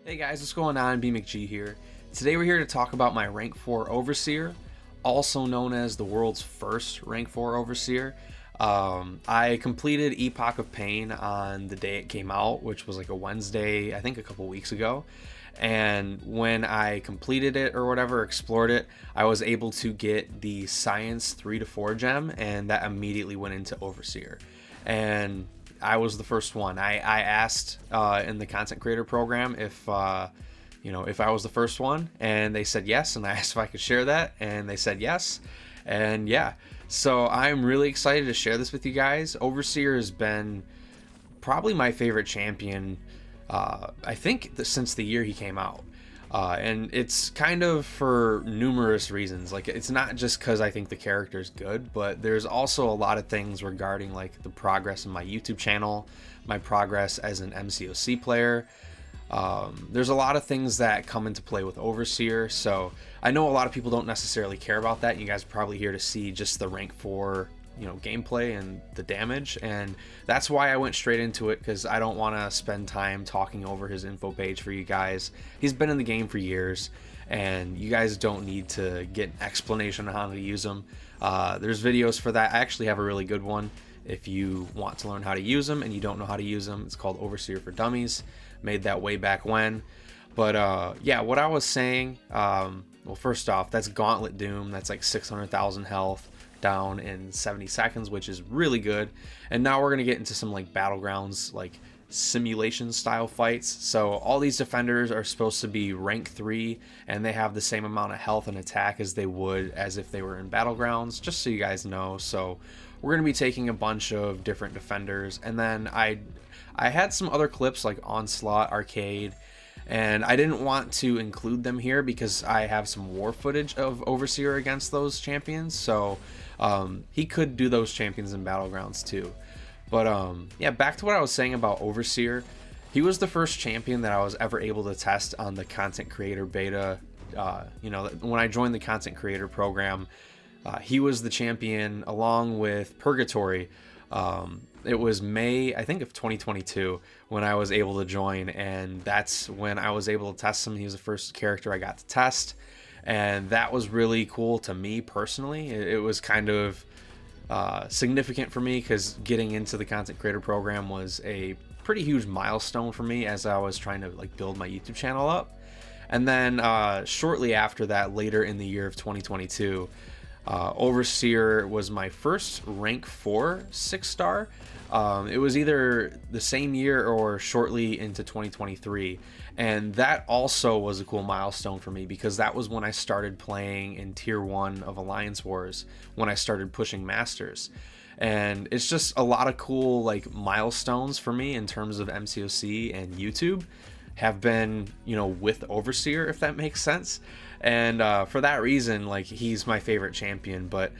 Hey guys, what's going on? BMcG here. Today we're here to talk about my rank 4 Overseer, also known as the world's first rank 4 Overseer. I completed Epoch of Pain on the day it came out, which was like a Wednesday, I think a couple weeks ago. And when I completed it or whatever, explored it, I was able to get the Science 3 to 4 gem, and that immediately went into Overseer. And I was the first one. I asked in the content creator program if if I was the first one, and they said yes. And I asked if I could share that, and they said yes. And yeah, so I'm really excited to share this with you guys. Overseer has been probably my favorite champion. I think since the year he came out. And it's kind of for numerous reasons. Like, it's not just because I think the character is good, but there's also a lot of things regarding like the progress in my YouTube channel, my progress as an MCOC player. There's a lot of things that come into play with Overseer, so I know a lot of people don't necessarily care about that. You guys are probably here to see just the rank 4 gameplay and the damage, and that's why I went straight into it, because I don't want to spend time talking over his info page for you guys. He's been in the game for years, and you guys don't need to get an explanation on how to use him. There's videos for that. I actually have a really good one if you want to learn how to use them and you don't know how to use them. It's called Overseer for Dummies. Made that way back when. But yeah, what I was saying, well, first off, that's Gauntlet Doom. That's like 600,000 health down in 70 seconds, which is really good. And now we're going to get into some like battlegrounds, like simulation style fights. So all these defenders are supposed to be rank 3, and they have the same amount of health and attack as they would as if they were in battlegrounds, just so you guys know. So we're going to be taking a bunch of different defenders, and then I had some other clips like Onslaught, Arcade, and I didn't want to include them here because I have some war footage of Overseer against those champions. So he could do those champions in battlegrounds too. But yeah, back to what I was saying about Overseer. He was the first champion that I was ever able to test on the content creator beta. When I joined the content creator program, he was the champion along with Purgatory. It was May, I think, of 2022 when I was able to join, and that's when I was able to test him. He was the first character I got to test, and that was really cool to me personally. It was kind of significant for me because getting into the content creator program was a pretty huge milestone for me as I was trying to like build my YouTube channel up. And then shortly after that, later in the year of 2022, Overseer was my first rank 4 6-star. It was either the same year or shortly into 2023, and that also was a cool milestone for me because that was when I started playing in tier 1 of Alliance Wars, when I started pushing Masters. And it's just a lot of cool like milestones for me in terms of MCOC and YouTube have been, with Overseer, if that makes sense. And for that reason, like, he's my favorite champion. But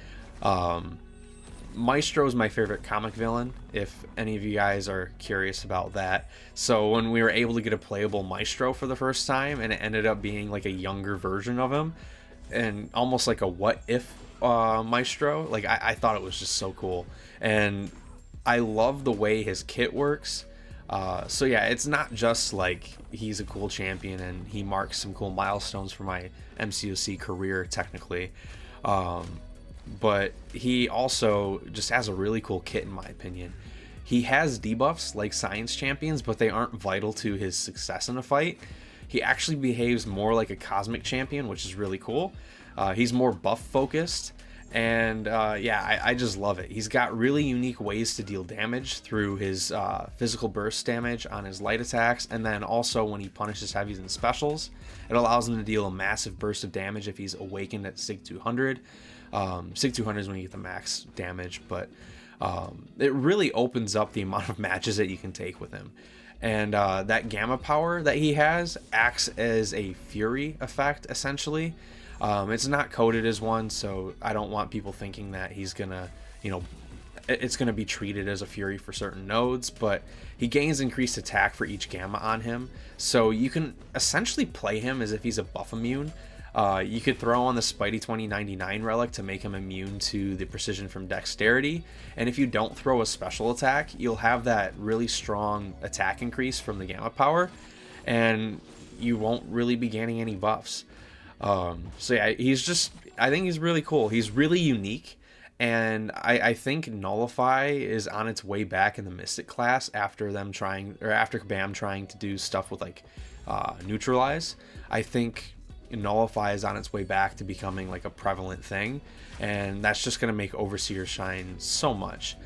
Maestro's my favorite comic villain, if any of you guys are curious about that. So when we were able to get a playable Maestro for the first time, and it ended up being like a younger version of him, and almost like a what if Maestro, like I thought it was just so cool. And I love the way his kit works. So yeah, it's not just like he's a cool champion and he marks some cool milestones for my MCOC career technically, but he also just has a really cool kit in my opinion. He has debuffs like Science champions, but they aren't vital to his success in a fight. He actually behaves more like a Cosmic champion, which is really cool. He's more buff focused. And yeah, I just love it. He's got really unique ways to deal damage through his physical burst damage on his light attacks, and then also when he punishes heavies and specials, it allows him to deal a massive burst of damage if he's awakened at Sig 200. Sig 200 is when you get the max damage, but it really opens up the amount of matches that you can take with him. And that gamma power that he has acts as a fury effect, essentially. It's not coded as one, so I don't want people thinking that he's gonna, it's gonna be treated as a fury for certain nodes, but he gains increased attack for each gamma on him, so you can essentially play him as if he's a buff immune. You could throw on the Spidey 2099 relic to make him immune to the precision from dexterity, and if you don't throw a special attack, you'll have that really strong attack increase from the gamma power. And you won't really be gaining any buffs. So yeah, I think he's really cool. He's really unique, and I think Nullify is on its way back in the Mystic class after Bam trying to do stuff with like Neutralize. I think Nullify is on its way back to becoming like a prevalent thing, and that's just going to make Overseer shine so much.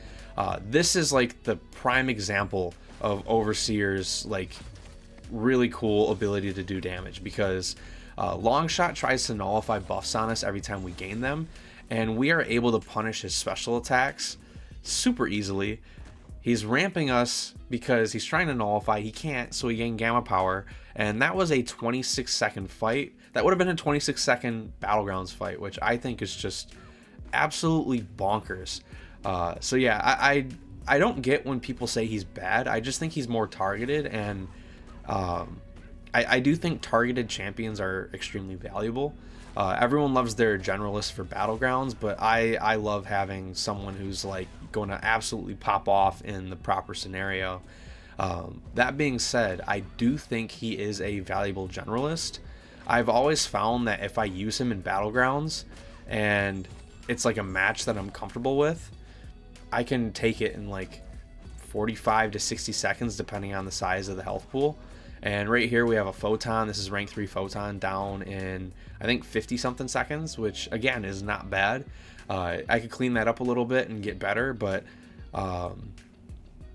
This is like the prime example of Overseer's like really cool ability to do damage, because Longshot tries to nullify buffs on us every time we gain them, and we are able to punish his special attacks super easily. He's ramping us because he's trying to nullify. He can't, so he gained Gamma Power, and that was a 26-second fight. That would have been a 26-second Battlegrounds fight, which I think is just absolutely bonkers. So yeah, I don't get when people say he's bad. I just think he's more targeted, and I do think targeted champions are extremely valuable. Everyone loves their generalist for Battlegrounds, but I love having someone who's like going to absolutely pop off in the proper scenario. That being said, I do think he is a valuable generalist. I've always found that if I use him in Battlegrounds and it's like a match that I'm comfortable with, I can take it in like 45 to 60 seconds depending on the size of the health pool. And right here we have a Photon. This is rank 3 Photon down in I think 50 something seconds, which again is not bad. I could clean that up a little bit and get better, but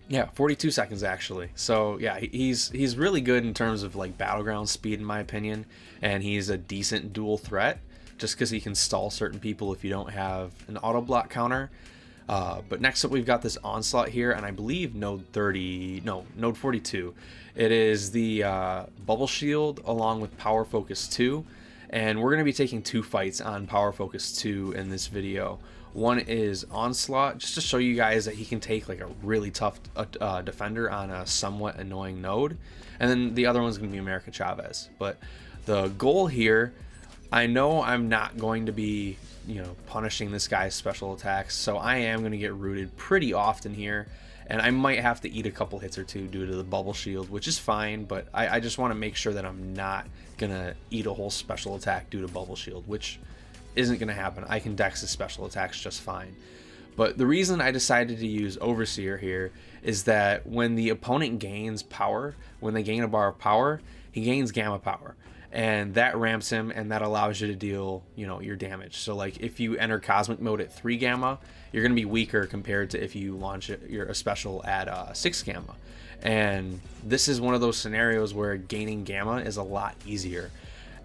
yeah, 42 seconds actually. So yeah, he's really good in terms of like battleground speed in my opinion, and he's a decent dual threat just because he can stall certain people if you don't have an auto block counter. But next up we've got this Onslaught here, and I believe node 42. It is the Bubble Shield along with Power Focus 2, and we're going to be taking 2 fights on Power Focus 2 in this video. One is Onslaught, just to show you guys that he can take like a really tough defender on a somewhat annoying node, and then the other one's going to be America Chavez. But the goal here, I know I'm not going to be punishing this guy's special attacks, so I am going to get rooted pretty often here, and I might have to eat a couple hits or two due to the Bubble Shield, which is fine, but I just want to make sure that I'm not going to eat a whole special attack due to Bubble Shield, which isn't going to happen. I can dex his special attacks just fine. But the reason I decided to use Overseer here is that when the opponent gains power, when they gain a bar of power, he gains Gamma Power. And that ramps him, and that allows you to deal, your damage. So like if you enter Cosmic Mode at 3 Gamma, you're going to be weaker compared to if you launch a special at 6 Gamma. And this is one of those scenarios where gaining Gamma is a lot easier.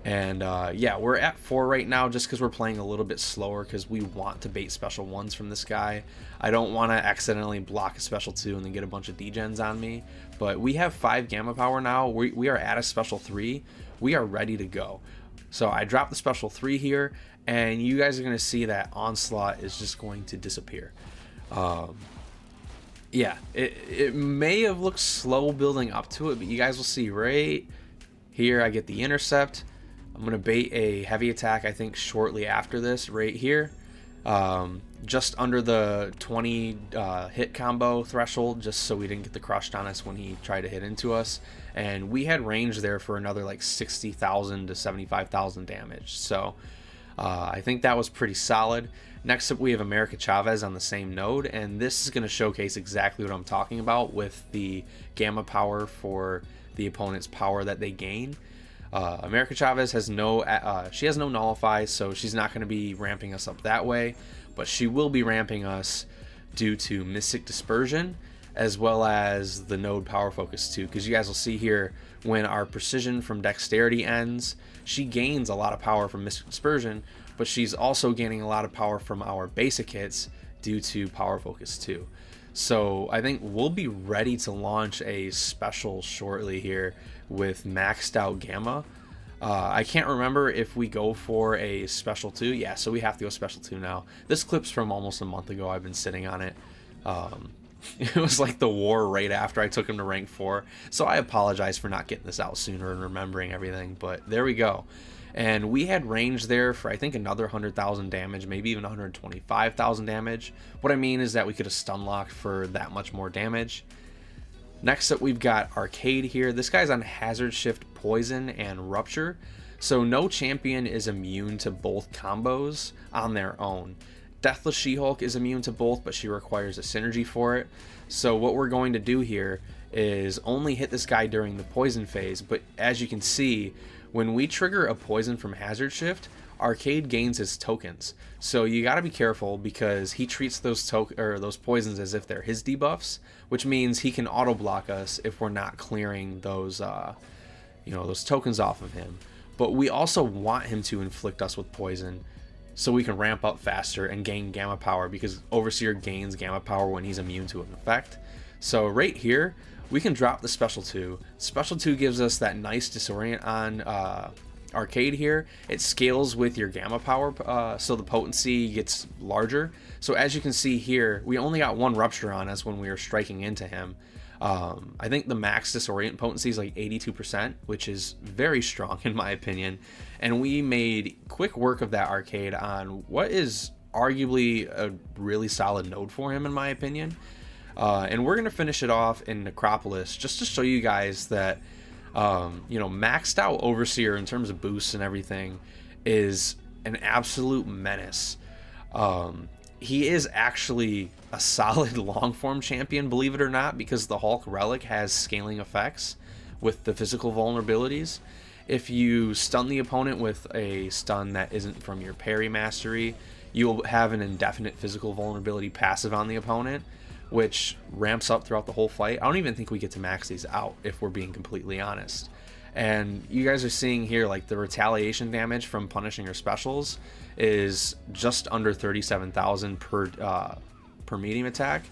And yeah, we're at 4 right now just because we're playing a little bit slower because we want to bait special 1s from this guy. I don't want to accidentally block a special 2 and then get a bunch of degens on me. But we have 5 Gamma Power now. We are at a special 3. We are ready to go. So I dropped the special 3 here, and you guys are going to see that Onslaught is just going to disappear. Yeah, it may have looked slow building up to it, but you guys will see right here I get the intercept. I'm going to bait a heavy attack, I think, shortly after this right here. Just under the 20 hit combo threshold, just so we didn't get the crushed on us when he tried to hit into us. And we had range there for another like 60,000 to 75,000 damage. So I think that was pretty solid. Next up we have America Chavez on the same node, and this is going to showcase exactly what I'm talking about with the Gamma Power for the opponent's power that they gain. America Chavez has no nullify, so she's not going to be ramping us up that way, but she will be ramping us due to Mystic Dispersion as well as the node Power Focus 2, because you guys will see here when our precision from dexterity ends, she gains a lot of power from Mystic Dispersion, but she's also gaining a lot of power from our basic hits due to Power Focus 2. So I think we'll be ready to launch a special shortly here with maxed out Gamma. I can't remember if we go for a special 2. Yeah, so we have to go special 2 now. This clip's from almost a month ago. I've been sitting on it. It was like the war right after I took him to rank 4. So I apologize for not getting this out sooner and remembering everything, but there we go. And we had range there for I think another 100,000 damage, maybe even 125,000 damage. What I mean is that we could have stun locked for that much more damage. Next up we've got Arcade here. This guy's on Hazard Shift poison and rupture. So no champion is immune to both combos on their own. Deathless She-Hulk is immune to both, but she requires a synergy for it. So what we're going to do here is only hit this guy during the poison phase, but as you can see, when we trigger a poison from Hazard Shift, Arcade gains his tokens. So you got to be careful because he treats those poisons as if they're his debuffs, which means he can auto block us if we're not clearing those those tokens off of him. But we also want him to inflict us with poison so we can ramp up faster and gain gamma power, because Overseer gains gamma power when he's immune to an effect. So right here, we can drop the Special 2. Special 2 gives us that nice disorient on Arcade here. It scales with your gamma power, so the potency gets larger. So as you can see here, we only got one rupture on us when we were striking into him. I think the max disorient potency is like 82%, which is very strong in my opinion. And we made quick work of that Arcade on what is arguably a really solid node for him in my opinion. And we're gonna finish it off in Necropolis just to show you guys that maxed out Overseer in terms of boosts and everything is an absolute menace. He is actually a solid long form champion, believe it or not, because the Hulk relic has scaling effects with the physical vulnerabilities. If you stun the opponent with a stun that isn't from your parry mastery, you'll have an indefinite physical vulnerability passive on the opponent, which ramps up throughout the whole fight. I don't even think we get to max these out, if we're being completely honest. And you guys are seeing here, like, the retaliation damage from punishing her specials is just under 37,000 per medium attack,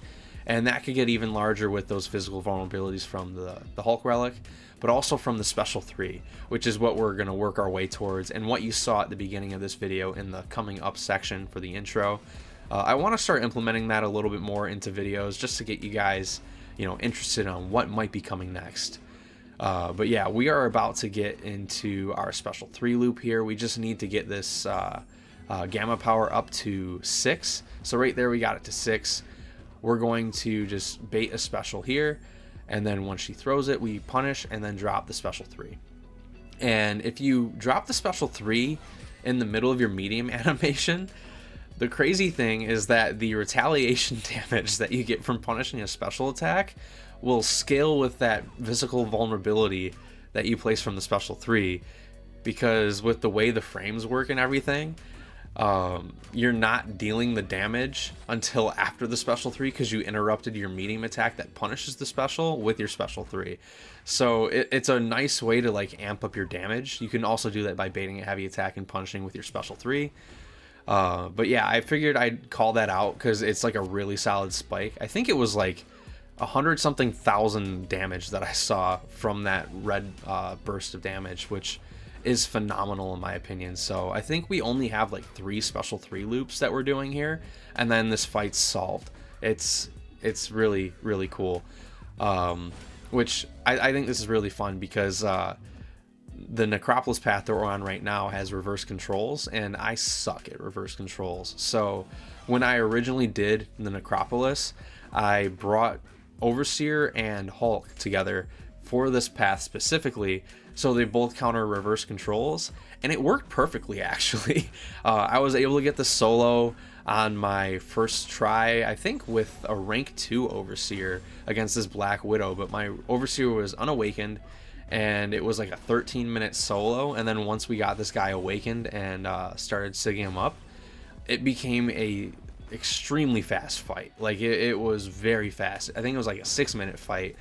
and that could get even larger with those physical vulnerabilities from the Hulk relic, but also from the Special 3, which is what we're going to work our way towards, and what you saw at the beginning of this video in the coming up section for the intro. I want to start implementing that a little bit more into videos just to get you guys, interested on what might be coming next. But yeah, we are about to get into our Special 3 loop here. We just need to get this gamma power up to 6. So right there we got it to 6. We're going to just bait a special here, and then once she throws it, we punish and then drop the Special 3. And if you drop the Special 3 in the middle of your medium animation, the crazy thing is that the retaliation damage that you get from punishing a special attack will scale with that physical vulnerability that you place from the Special 3, because with the way the frames work and everything, you're not dealing the damage until after the Special 3 because you interrupted your medium attack that punishes the special with your Special 3. So it's a nice way to like amp up your damage. You can also do that by baiting a heavy attack and punishing with your Special 3. But yeah, I figured I'd call that out because it's like a really solid spike. I think it was like 100-something thousand damage that I saw from that red burst of damage, which is phenomenal in my opinion. So I think we only have like 3 Special 3 loops that we're doing here, and then this fight's solved. It's really, really cool. Which I think this is really fun because the Necropolis path that we're on right now has reverse controls, and I suck at reverse controls. So when I originally did the Necropolis, I brought Overseer and Hulk together for this path specifically, so they both counter reverse controls, and it worked perfectly actually. I was able to get the solo on my first try, I think with a rank 2 Overseer against this Black Widow, but my Overseer was unawakened, and it was like a 13-minute solo, and then once we got this guy awakened and started sigging him up, it became a extremely fast fight. Like it was very fast. I think it was like a 6-minute fight,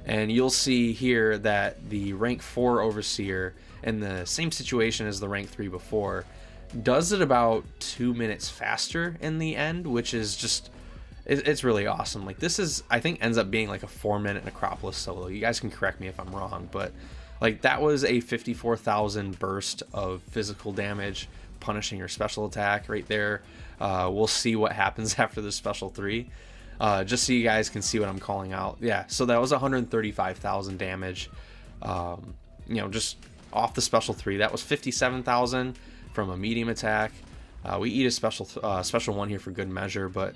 and you'll see here that the rank 4 Overseer in the same situation as the rank 3 before does it about 2 minutes faster in the end, which is just, it's really awesome. Like this is, I think, ends up being like a 4-minute Necropolis solo. You guys can correct me if I'm wrong, but like that was a 54,000 burst of physical damage punishing your special attack right there. We'll see what happens after the Special 3, just so you guys can see what I'm calling out. Yeah, so that was 135,000 damage, just off the Special 3. That was 57,000 from a medium attack. We eat a special 1 here for good measure, but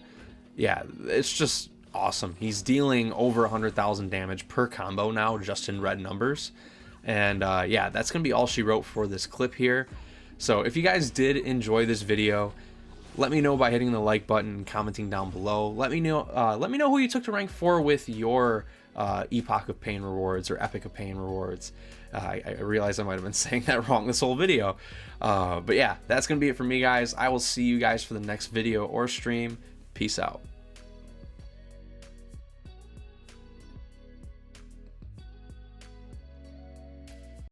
yeah, it's just awesome. He's dealing over 100,000 damage per combo now, just in red numbers. And yeah, that's gonna be all she wrote for this clip here. So if you guys did enjoy this video, let me know by hitting the like button and commenting down below. Let me know who you took to rank 4 with your Epoch of Pain rewards or Epic of Pain rewards. I realize I might have been saying that wrong this whole video. But yeah, that's gonna be it for me, guys. I will see you guys for the next video or stream. Peace out.